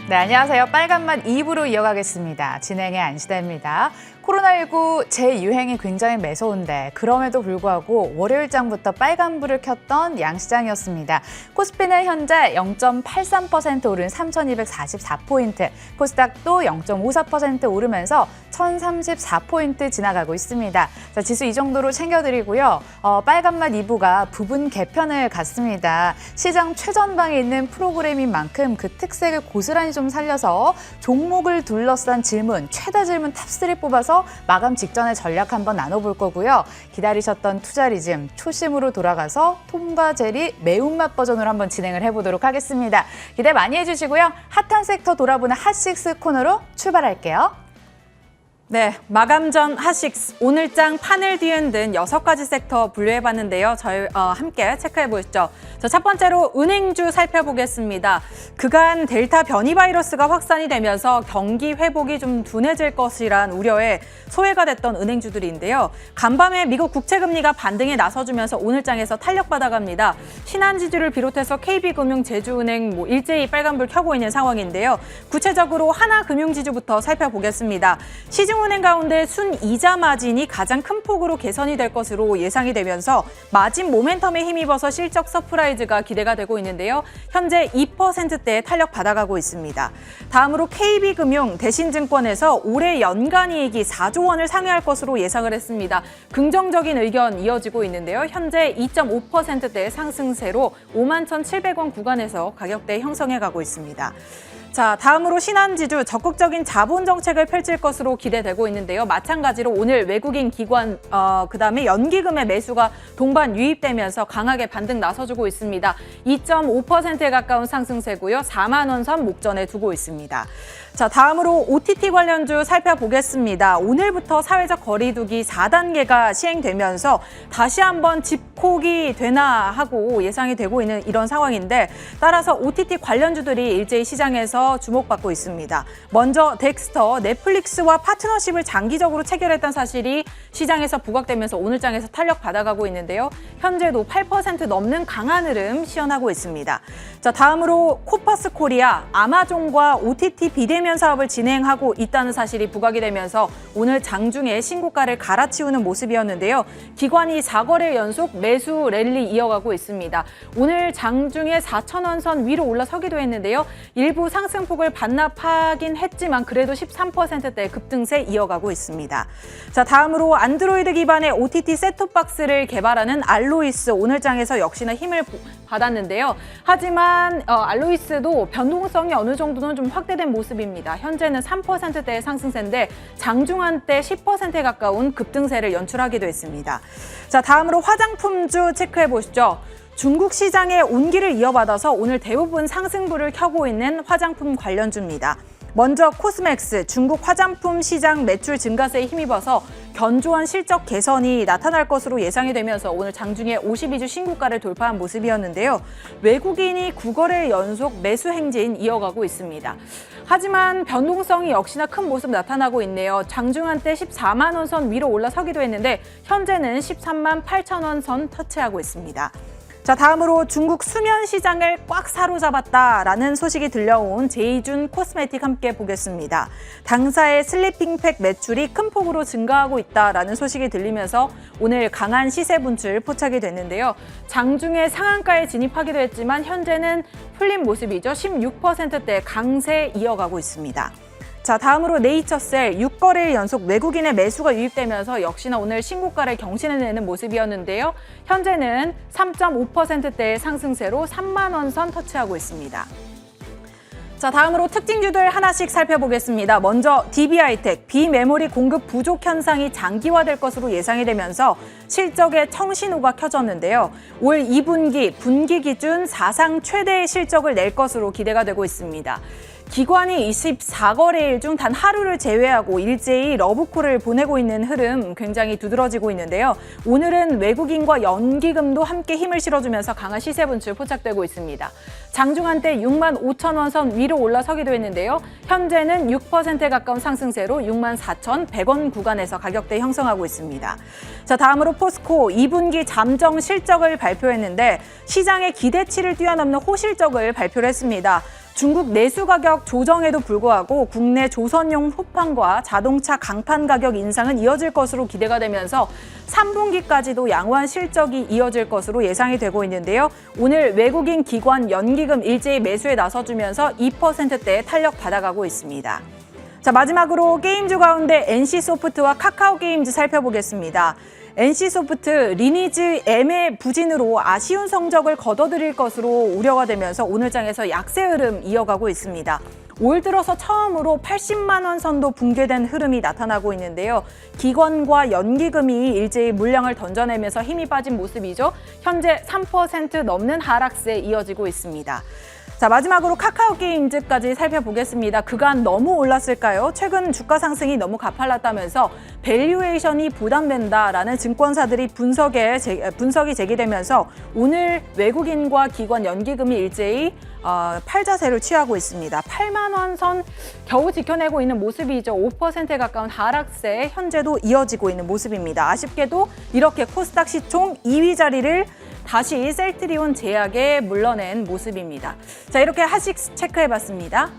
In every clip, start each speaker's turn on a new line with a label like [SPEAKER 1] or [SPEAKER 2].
[SPEAKER 1] 네, 안녕하세요. 빨간맛 2부로 이어가겠습니다. 진행의 안시다입니다. 코로나19 재유행이 굉장히 매서운데 그럼에도 불구하고 월요일장부터 빨간불을 켰던 양시장이었습니다. 코스피는 현재 0.83% 오른 3,244포인트, 코스닥도 0.54% 오르면서 1,034포인트 지나가고 있습니다. 자, 지수 이 정도로 챙겨드리고요. 빨간맛 2부가 부분 개편을 갖습니다. 시장 최전방에 있는 프로그램인 만큼 그 특색을 고스란히 좀 살려서 종목을 둘러싼 질문, 최다 질문 탑3 뽑아서 마감 직전에 전략 한번 나눠볼 거고요. 기다리셨던 투자리즘 초심으로 돌아가서 톰과 제리 매운맛 버전으로 한번 진행을 해보도록 하겠습니다. 기대 많이 해주시고요. 핫한 섹터 돌아보는 핫식스 코너로 출발할게요.
[SPEAKER 2] 네, 마감 전 핫식스 오늘장 판을 뒤흔든 6가지 섹터 분류해봤는데요. 저희 함께 체크해보시죠. 첫 번째로 은행주 살펴보겠습니다. 그간 델타 변이 바이러스가 확산이 되면서 경기 회복이 좀 둔해질 것이란 우려에 소외가 됐던 은행주들인데요. 간밤에 미국 국채금리가 반등에 나서주면서 오늘장에서 탄력받아갑니다. 신한지주를 비롯해서 KB금융, 제주은행 일제히 빨간불 켜고 있는 상황인데요. 구체적으로 하나금융지주부터 살펴보겠습니다. 시중은행 가운데 순이자 마진이 가장 큰 폭으로 개선이 될 것으로 예상이 되면서 마진 모멘텀에 힘입어서 실적 서프라이즈가 기대가 되고 있는데요. 현재 2%대에 탄력받아가고 있습니다. 다음으로 KB금융, 대신증권에서 올해 연간 이익이 4조 원을 상회할 것으로 예상을 했습니다. 긍정적인 의견 이어지고 있는데요. 현재 2.5%대의 상승세로 51,700원 구간에서 가격대 형성해가고 있습니다. 자, 다음으로 신한지주 적극적인 자본 정책을 펼칠 것으로 기대되고 있는데요. 마찬가지로 오늘 외국인 기관, 그다음에 연기금의 매수가 동반 유입되면서 강하게 반등 나서주고 있습니다. 2.5%에 가까운 상승세고요. 4만 원 선 목전에 두고 있습니다. 자, 다음으로 OTT 관련주 살펴보겠습니다. 오늘부터 사회적 거리두기 4단계가 시행되면서 다시 한번 집콕이 되나 하고 예상이 되고 있는 이런 상황인데 따라서 OTT 관련주들이 일제히 시장에서 주목받고 있습니다. 먼저 덱스터, 넷플릭스와 파트너십을 장기적으로 체결했던 사실이 시장에서 부각되면서 오늘장에서 탄력받아가고 있는데요. 현재도 8% 넘는 강한 흐름 시현하고 있습니다. 자, 다음으로 코퍼스 코리아, 아마존과 OTT 비대면 사업을 진행하고 있다는 사실이 부각이 되면서 오늘 장중에 신고가를 갈아치우는 모습이었는데요. 기관이 4거래 연속 매수 랠리 이어가고 있습니다. 오늘 장중에 4,000원 선 위로 올라서기도 했는데요. 일부 상승폭을 반납하긴 했지만 그래도 13%대 급등세 이어가고 있습니다. 자, 다음으로 안드로이드 기반의 OTT 셋톱박스를 개발하는 알로이스 오늘장에서 역시나 힘을 받았는데요. 하지만 알로이스도 변동성이 어느 정도는 좀 확대된 모습입니다. 현재는 3%대의 상승세인데 장중한 때 10%에 가까운 급등세를 연출하기도 했습니다. 자, 다음으로 화장품주 체크해 보시죠. 중국 시장의 온기를 이어받아서 오늘 대부분 상승불을 켜고 있는 화장품 관련주입니다. 먼저 코스맥스, 중국 화장품 시장 매출 증가세에 힘입어서 견조한 실적 개선이 나타날 것으로 예상이 되면서 오늘 장중에 52주 신고가를 돌파한 모습이었는데요. 외국인이 9거래 연속 매수 행진 이어가고 있습니다. 하지만 변동성이 역시나 큰 모습 나타나고 있네요. 장중한 때 14만 원 선 위로 올라서기도 했는데 현재는 13만 8천 원 선 터치하고 있습니다. 자, 다음으로 중국 수면 시장을 꽉 사로잡았다라는 소식이 들려온 제이준 코스메틱 함께 보겠습니다. 당사의 슬리핑팩 매출이 큰 폭으로 증가하고 있다라는 소식이 들리면서 오늘 강한 시세 분출 포착이 됐는데요. 장중에 상한가에 진입하기도 했지만 현재는 풀린 모습이죠. 16%대 강세 이어가고 있습니다. 자, 다음으로 네이처셀 6거래일 연속 외국인의 매수가 유입되면서 역시나 오늘 신고가를 경신해내는 모습이었는데요. 현재는 3.5%대의 상승세로 3만 원 선 터치하고 있습니다. 자, 다음으로 특징주들 하나씩 살펴보겠습니다. 먼저 DB하이텍, 비메모리 공급 부족 현상이 장기화될 것으로 예상이 되면서 실적의 청신호가 켜졌는데요. 올 2분기, 분기 기준 사상 최대의 실적을 낼 것으로 기대가 되고 있습니다. 기관이 24거래일 중 단 하루를 제외하고 일제히 러브콜을 보내고 있는 흐름 굉장히 두드러지고 있는데요. 오늘은 외국인과 연기금도 함께 힘을 실어주면서 강한 시세 분출 포착되고 있습니다. 장중 한때 6만 5천 원 선 위로 올라서기도 했는데요. 현재는 6%에 가까운 상승세로 6만 4,100원 구간에서 가격대 형성하고 있습니다. 자, 다음으로 포스코 2분기 잠정 실적을 발표했는데 시장의 기대치를 뛰어넘는 호실적을 발표를 했습니다. 중국 내수 가격 조정에도 불구하고 국내 조선용 호판과 자동차 강판 가격 인상은 이어질 것으로 기대가 되면서 3분기까지도 양호한 실적이 이어질 것으로 예상이 되고 있는데요. 오늘 외국인 기관 연기금 일제히 매수에 나서주면서 2%대에 탄력 받아가고 있습니다. 자, 마지막으로 게임주 가운데 NC소프트와 카카오게임즈 살펴보겠습니다. NC소프트 리니지 M의 부진으로 아쉬운 성적을 거둬들일 것으로 우려가 되면서 오늘 장에서 약세 흐름 이어가고 있습니다. 올 들어서 처음으로 80만 원 선도 붕괴된 흐름이 나타나고 있는데요. 기관과 연기금이 일제히 물량을 던져내면서 힘이 빠진 모습이죠. 현재 3% 넘는 하락세에 이어지고 있습니다. 자, 마지막으로 카카오게임즈까지 살펴보겠습니다. 그간 너무 올랐을까요? 최근 주가 상승이 너무 가팔랐다면서 밸류에이션이 부담된다라는 증권사들이 분석이 제기되면서 오늘 외국인과 기관 연기금이 일제히 팔자세를 취하고 있습니다. 8만 원 선 겨우 지켜내고 있는 모습이죠. 5%에 가까운 하락세 현재도 이어지고 있는 모습입니다. 아쉽게도 이렇게 코스닥 시총 2위 자리를 다시 셀트리온 제약에 물러낸 모습입니다. 자, 이렇게 하식 체크해봤습니다.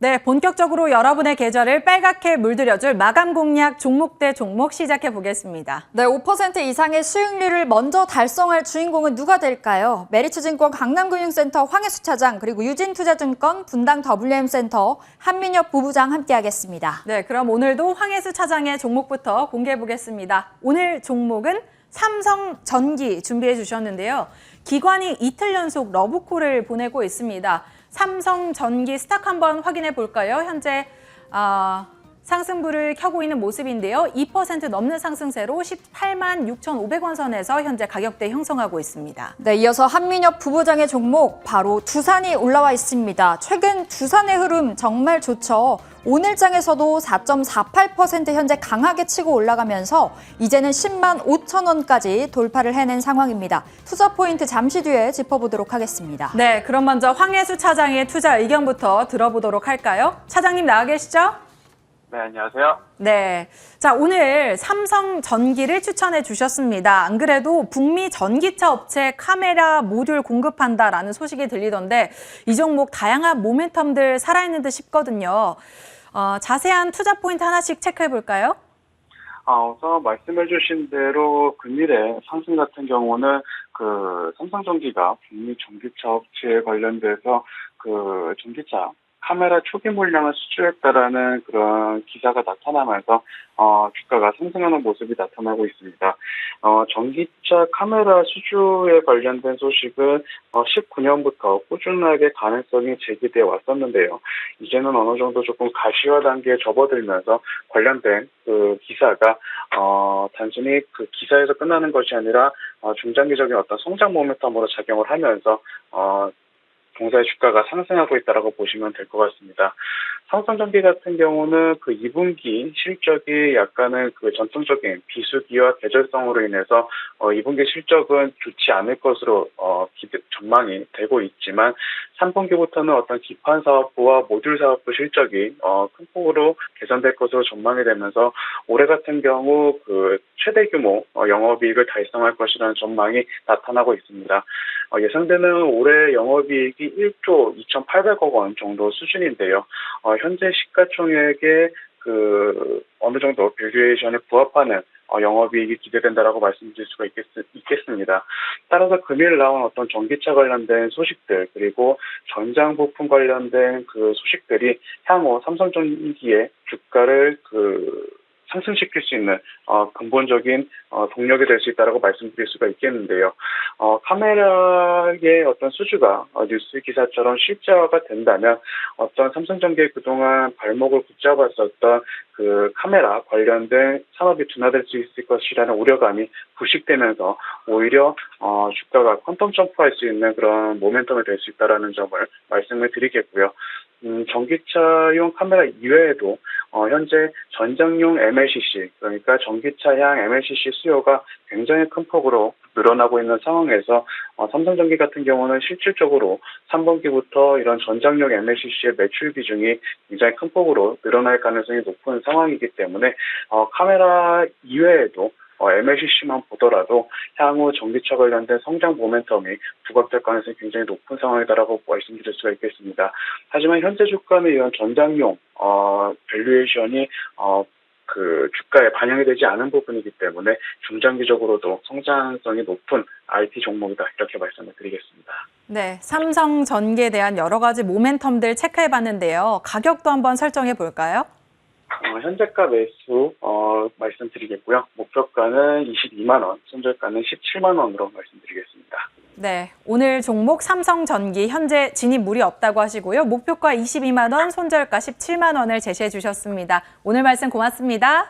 [SPEAKER 2] 네, 본격적으로 여러분의 계좌를 빨갛게 물들여줄 마감 공략 종목 대 종목 시작해 보겠습니다.
[SPEAKER 3] 네, 5% 이상의 수익률을 먼저 달성할 주인공은 누가 될까요? 메리츠증권 강남금융센터 황혜수 차장, 그리고 유진투자증권 분당 WM센터 한민혁 부부장 함께하겠습니다.
[SPEAKER 2] 네, 그럼 오늘도 황혜수 차장의 종목부터 공개해 보겠습니다. 오늘 종목은 삼성전기 준비해 주셨는데요. 기관이 이틀 연속 러브콜을 보내고 있습니다. 삼성전기 스탁 한번 확인해 볼까요? 현재 상승불을 켜고 있는 모습인데요. 2% 넘는 상승세로 18만 6,500원 선에서 현재 가격대 형성하고 있습니다.
[SPEAKER 3] 네, 이어서 한민혁 부부장의 종목 바로 두산이 올라와 있습니다. 최근 두산의 흐름 정말 좋죠. 오늘 장에서도 4.48% 현재 강하게 치고 올라가면서 이제는 10만 5천 원까지 돌파를 해낸 상황입니다. 투자 포인트 잠시 뒤에 짚어보도록 하겠습니다.
[SPEAKER 2] 네, 그럼 먼저 황혜수 차장의 투자 의견부터 들어보도록 할까요? 차장님 나와 계시죠?
[SPEAKER 4] 네, 안녕하세요.
[SPEAKER 2] 네. 자, 오늘 삼성전기를 추천해 주셨습니다. 안 그래도 북미 전기차 업체 카메라 모듈 공급한다라는 소식이 들리던데 이 종목 다양한 모멘텀들 살아있는 듯 싶거든요. 자세한 투자 포인트 하나씩 체크해 볼까요?
[SPEAKER 4] 우선 말씀해 주신 대로 금일의 상승 같은 경우는 삼성전기가 북미 전기차 업체에 관련돼서 전기차 카메라 초기 물량을 수주했다라는 그런 기사가 나타나면서 주가가 상승하는 모습이 나타나고 있습니다. 전기차 카메라 수주에 관련된 소식은 19년부터 꾸준하게 가능성이 제기돼 왔었는데요. 이제는 어느 정도 조금 가시화 단계에 접어들면서 관련된 그 기사가 단순히 그 기사에서 끝나는 것이 아니라 중장기적인 어떤 성장 모멘텀으로 작용을 하면서 동사의 주가가 상승하고 있다라고 보시면 될 것 같습니다. 삼성전기 같은 경우는 2분기 실적이 약간은 전통적인 비수기와 계절성으로 인해서 2분기 실적은 좋지 않을 것으로 전망이 되고 있지만 3분기부터는 어떤 기판 사업부와 모듈 사업부 실적이 큰 폭으로 개선될 것으로 전망이 되면서 올해 같은 경우 최대 규모 영업이익을 달성할 것이라는 전망이 나타나고 있습니다. 예상되는 올해 영업이익이 1조 2,800억 원 정도 수준인데요. 현재 시가총액에 어느 정도 밸류에이션에 부합하는 영업이익이 기대된다라고 말씀드릴 수가 있겠습니다. 따라서 금일 나온 어떤 전기차 관련된 소식들 그리고 전장 부품 관련된 소식들이 향후 삼성전기의 주가를 상승시킬 수 있는 근본적인 동력이 될 수 있다라고 말씀드릴 수가 있겠는데요. 카메라의 어떤 수주가 뉴스 기사처럼 실제화가 된다면 어떤 삼성전기의 그동안 발목을 붙잡았었던 그 카메라 관련된 산업이 둔화될 수 있을 것이라는 우려감이 부식되면서 오히려 주가가 퀀텀 점프할 수 있는 그런 모멘텀이 될 수 있다라는 점을 말씀을 드리겠고요. 전기차용 카메라 이외에도 현재 전장용 MLCC, 그러니까 전기차향 MLCC 수요가 굉장히 큰 폭으로 늘어나고 있는 상황에서 삼성전기 같은 경우는 실질적으로 3분기부터 이런 전장용 MLCC의 매출 비중이 굉장히 큰 폭으로 늘어날 가능성이 높은 상황이기 때문에 카메라 이외에도 MLCC만 보더라도 향후 전기차 관련된 성장 모멘텀이 부각될 가능성이 굉장히 높은 상황이다라고 말씀드릴 수가 있겠습니다. 하지만 현재 주가는 이런 전장용 밸류에이션이 그 주가에 반영이 되지 않은 부분이기 때문에 중장기적으로도 성장성이 높은 IT 종목이다 이렇게 말씀을 드리겠습니다.
[SPEAKER 2] 네, 삼성전기에 대한 여러 가지 모멘텀들 체크해봤는데요. 가격도 한번 설정해 볼까요?
[SPEAKER 4] 현재가 매수 말씀드리겠고요. 목표가는 22만 원, 손절가는 17만 원으로 말씀드리겠습니다.
[SPEAKER 2] 네, 오늘 종목 삼성전기 현재 진입 무리 없다고 하시고요. 목표가 22만 원, 손절가 17만 원을 제시해 주셨습니다. 오늘 말씀 고맙습니다.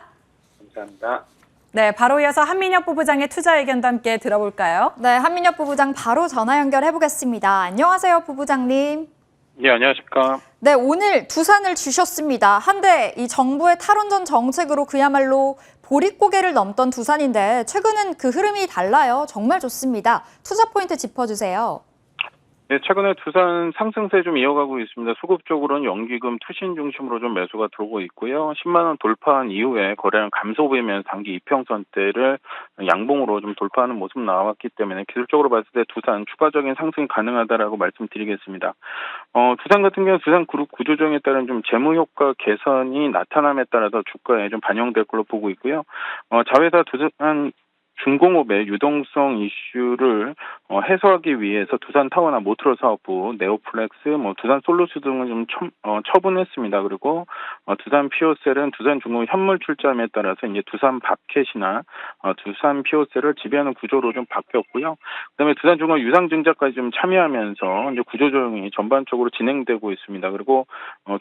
[SPEAKER 4] 감사합니다.
[SPEAKER 2] 네, 바로 이어서 한민혁 부부장의 투자 의견도 함께 들어볼까요?
[SPEAKER 3] 네, 한민혁 부부장 바로 전화 연결해 보겠습니다. 안녕하세요, 부부장님.
[SPEAKER 5] 네, 안녕하십니까.
[SPEAKER 3] 네, 오늘 두산을 주셨습니다. 한데 이 정부의 탈원전 정책으로 그야말로 보릿고개를 넘던 두산인데 최근은 그 흐름이 달라요. 정말 좋습니다. 투자 포인트 짚어주세요.
[SPEAKER 5] 네, 최근에 두산 상승세 좀 이어가고 있습니다. 수급 쪽으로는 연기금 투신 중심으로 좀 매수가 들어오고 있고요. 10만 원 돌파한 이후에 거래량 감소 보이면서 단기 이평선대를 양봉으로 좀 돌파하는 모습 나왔기 때문에 기술적으로 봤을 때 두산 추가적인 상승이 가능하다라고 말씀드리겠습니다. 두산 같은 경우는 두산 그룹 구조조정에 따른 좀 재무 효과 개선이 나타남에 따라서 주가에 좀 반영될 걸로 보고 있고요. 자회사 두산 중공업의 유동성 이슈를 해소하기 위해서 두산타워나 모트로 사업부, 네오플렉스, 두산 솔루스 등을 좀 처분했습니다. 그리고 두산 피오셀은 두산 중공업 현물 출자함에 따라서 이제 두산 밥켓이나 두산 피오셀을 지배하는 구조로 좀 바뀌었고요. 그다음에 두산 중공업 유상증자까지 좀 참여하면서 이제 구조조정이 전반적으로 진행되고 있습니다. 그리고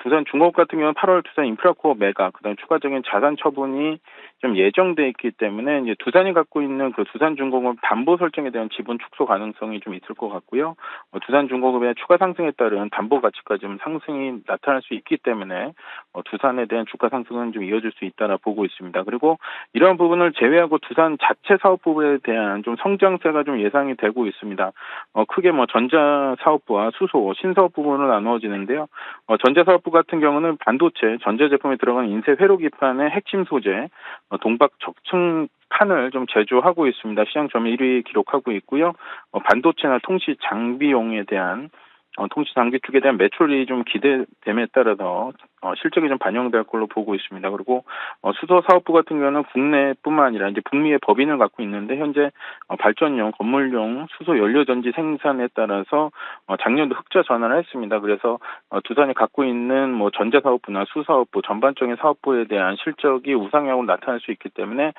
[SPEAKER 5] 두산 중공업 같은 경우는 8월 두산 인프라코어 매각, 그다음에 추가적인 자산 처분이 좀 예정돼 있기 때문에 이제 두산이 갖고 있는 그 두산중공업 담보 설정에 대한 지분 축소 가능성이 좀 있을 것 같고요. 두산중공업의 추가 상승에 따른 담보 가치가 좀 상승이 나타날 수 있기 때문에 두산에 대한 주가 상승은 좀 이어질 수 있다라 보고 있습니다. 그리고 이런 부분을 제외하고 두산 자체 사업 부분에 대한 좀 성장세가 좀 예상이 되고 있습니다. 크게 전자 사업부와 수소, 신사업 부분으로 나누어지는데요. 전자 사업부 같은 경우는 반도체, 전자제품에 들어간 인쇄 회로 기판의 핵심 소재, 동박 적층판을 좀 제조하고 있습니다. 시장 점유율 1위 기록하고 있고요. 반도체나 통신 장비용에 대한 통신 장비 쪽에 대한 매출이 좀 기대됨에 따라서 실적이 좀 반영될 걸로 보고 있습니다. 그리고 수소 사업부 같은 경우는 국내뿐만 아니라 이제 북미의 법인을 갖고 있는데 현재 발전용, 건물용 수소 연료전지 생산에 따라서 작년도 흑자 전환을 했습니다. 그래서 두산이 갖고 있는 전자 사업부나 수 사업부 전반적인 사업부에 대한 실적이 우상향으로 나타날 수 있기 때문에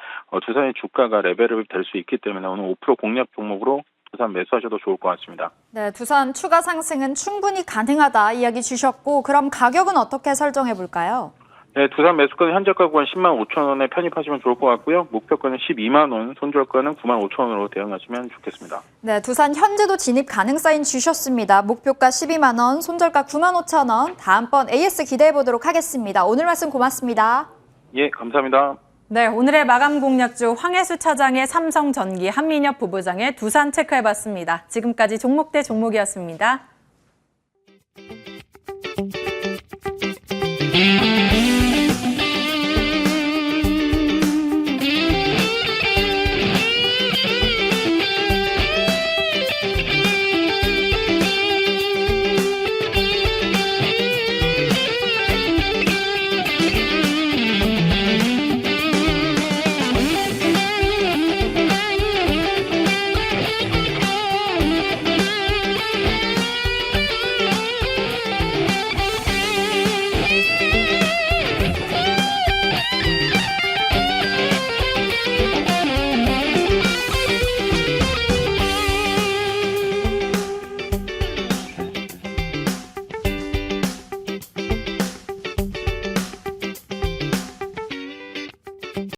[SPEAKER 5] 두산의 주가가 레벨업이 될 수 있기 때문에 오늘 5% 공략 종목으로 두산 매수하셔도 좋을 것 같습니다.
[SPEAKER 3] 네, 두산 추가 상승은 충분히 가능하다 이야기 주셨고 그럼 가격은 어떻게 설정해 볼까요?
[SPEAKER 5] 네, 두산 매수가는 현재가가 10만 5천 원에 편입하시면 좋을 것 같고요. 목표가는 12만 원, 손절가는 9만 5천 원으로 대응하시면 좋겠습니다.
[SPEAKER 3] 네, 두산 현재도 진입 가능 사인 주셨습니다. 목표가 12만 원, 손절가 9만 5천 원. 다음번 AS 기대해 보도록 하겠습니다. 오늘 말씀 고맙습니다.
[SPEAKER 5] 예, 감사합니다.
[SPEAKER 2] 네, 오늘의 마감 공략주 황혜수 차장의 삼성전기, 한민혁 부부장의 두산 체크해봤습니다. 지금까지 종목 대 종목이었습니다.